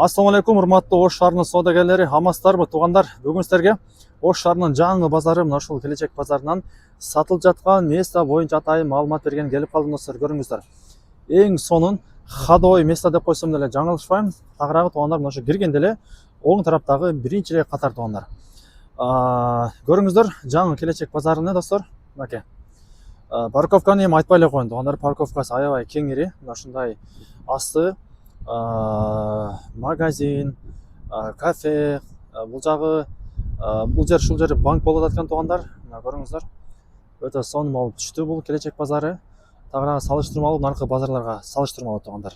Ассалаумағалейкум, урматтуу Ош шаарынын соодагерлери, амансыздарбы туугандар? Бүгүн сиздерге Ош шаарынын жаңы базары, мына ушул келечек базарынан сатылып жаткан место боюнча атайын маалымат берген келип калдым достор. Көрүңүздөр. Эң сонун ходовой место деп койсом деле жаңылышпайм. Тагыраагы туугандар, мына ушу киргенде эле оң тараптагы биринчи эле катар туугандар. Көрүңүздөр, жаңы келечек базарыны достор. Мынакей. Парковканы эми айтпай эле коеюн туугандар. Парковкасы аябай кеңири. Мына ушундай асты магазин, кафе, бул жагы, бул жер ушул жер банк болуп аткан туугандар. Мына көрүңүздөр. Өтө сонун болуп түштү бул келечек базары. Тагыраагы салыштырмалуу наркы базарларга салыштырмалуу туугандар.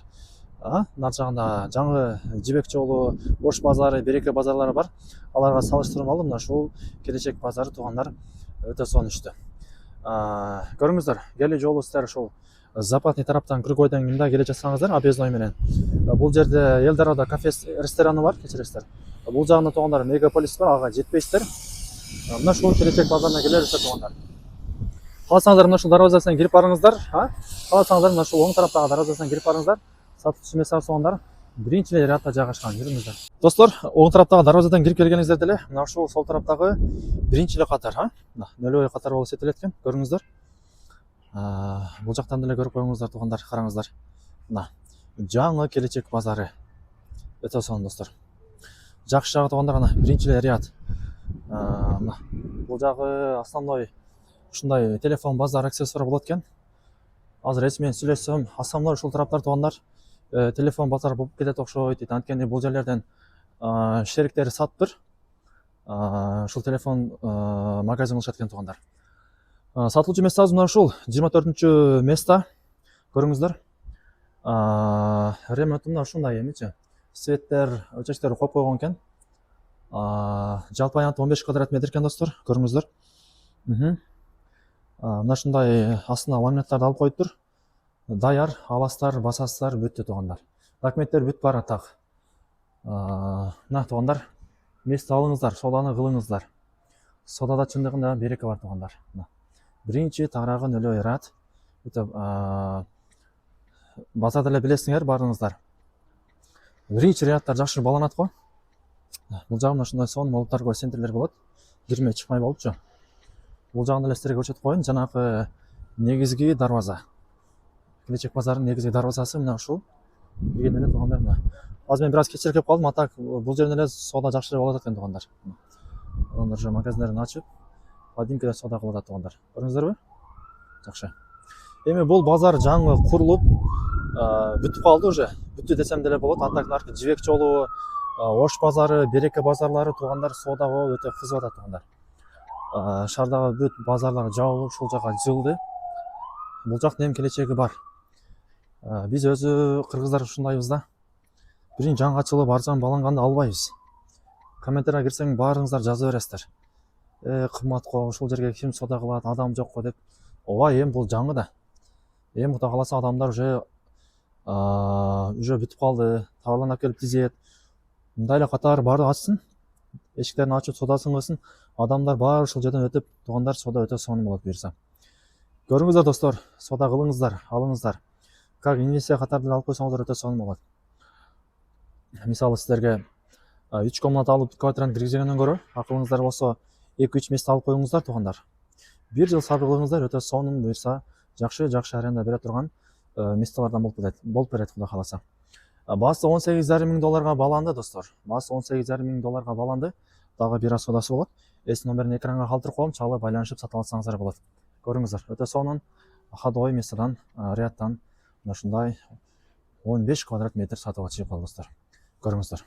Нар жагында жаңы Жибек жолу, Ош базары, Береке базарлары бар. Аларга салыштырмалуу мына ушул келечек базары туугандар өтө сонун түштү. Көрүңүздөр, келүү жолу сиздер ушул Западный тараптан Кыргойдон мында келе жатсаңыздар, объездной менен. Бул жерде Элдорадо кафе рестораны бар, кечиресиздер. Бул жагында туугандар мегаполис бар, ага жетпейсиздер. Мына ушул келечек базарына келе берсиздер туугандар. Кааласаңыздар мына ушул дарбазасынан кирип барыңыздар, кааласаңыздар мына ушул оң тараптагы дарбазасынан кирип барыңыздар. Сатуучу место туугандар биринчи рядта жайгашкан, көрүңүздөр. Достор, оң тараптагы дарбазадан кирип келгениңиздерде эле мына ушул сол тараптагы биринчи эле катар, нөлөй катар болуп эсептелет экен, көрүңүздөр. Бул жактан деле көрүп коюңуздар туугандар, караңыздар. Мына жаңы келечек базары өтө сонун достор. Жакшы жагы туугандар, ана биринчи эле ряд. Мына бул жагы основной ушундай телефон базар аксессуары болот экен. Азыр эсимен сүйлөшсөм, основной ушул тараптар туугандар телефон базар болуп кетет окшойт дейт. Анткени бул жерлерден шериктери сатып ушул телефон магазин кылышат экен туугандар. Сатылуучу местабыз мына ушул 24-чү место. Көрүңүздөр. Ремонту мына ушундай эмичи. Светтер, өчөчтөр коюп койгон экен. Жалпы аянты 15 квадрат метр экен достор. Көрүңүздөр. Мына ушундай астына ламинаттарды алып коюптур. Даяр, аластар, басасыздар, бүттү туугандар. Документтер бүт бар так. Мына туугандар, место алыңыздар, соданы кылыңыздар. Содада чындыгында береке бар туугандар. Биринчи тагыраагы нөлөй рад. Өтө базарда эле билесиңер баарыңыздар. Биринчи рядтар жакшы баланат го. Бул жагында ушундай сонун болуп торговый центрлер болот. Кирмей чыкмай болупчу. Бул жагында эле сиздерге көрсөтүп коеюн, жанагы негизги дарбаза. Келечек базарынын негизги дарбазасы мына ушул. Кирген эле туугандар мына. Азыр мен бир аз кечирээк кеп калдым, атак бул жерден эле сода жакшы болот экен туугандар. Адамдар уже магазиндерин ачып, подимкада сода кылып атат туугандар. Көрүңүздөрбү? Жакшы. Эми бул базар жаңы курулуп, бүтүп калды уже. Бүттү десем деле болот. Антак наркы Жибек жолу, Ош базары, Береке базарлары туугандар сода болуп өтө кызып атат туугандар. Шаардагы бүт базарлар жабылып, ушул жака жылды. Бул жактын эми келечеги бар. Биз өзү кыргыздар ушундайбыз да. Бирин жаңы ачылып, арзан баланганды албайбыз. Комментарийге кирсең баарыңыздар жаза бересиздер. Кымбат го, ушул жерге ким сода кылат, адам жок го деп. Ооба, эми бул жаңы да. Эми Кудай кааласа адамдар уже бүтүп калды. Товарланып келип тизет. Мындай эле катар баары ачсын. Эшиктерин ачып, содасын кылсын. Адамдар баары ушул жерден өтүп, туугандар сода өтө сонун болот буюрса. Көрүңүздөр достор, сода кылыңыздар, алыңыздар. Как инвестиция катары алып койсоңуздар өтө сонун болот. Мисалы сиздерге 3 комната алып квартираны киргизгенден көрө, акылыңыздар болсо 2-3 место алып коюңуздар туугандар. 1 жыл сабыр кылыңыздар, өтө сонун буюрса, жакшы аренда бере турган местолордон болуп берет Кудай кааласа. Баасы $18,500 баланды достор. Баасы $18,500 баланды. Дагы бир аз содасы болот. Эс номерин экранга калтырып коем, чалып байланышып сатып алсаңыздар болот. Көрүңүздөр, өтө сонун ходовой местодан, рядтан мына ушундай 15 квадрат метр сатып алып чыгып калды достор. Көрүңүздөр.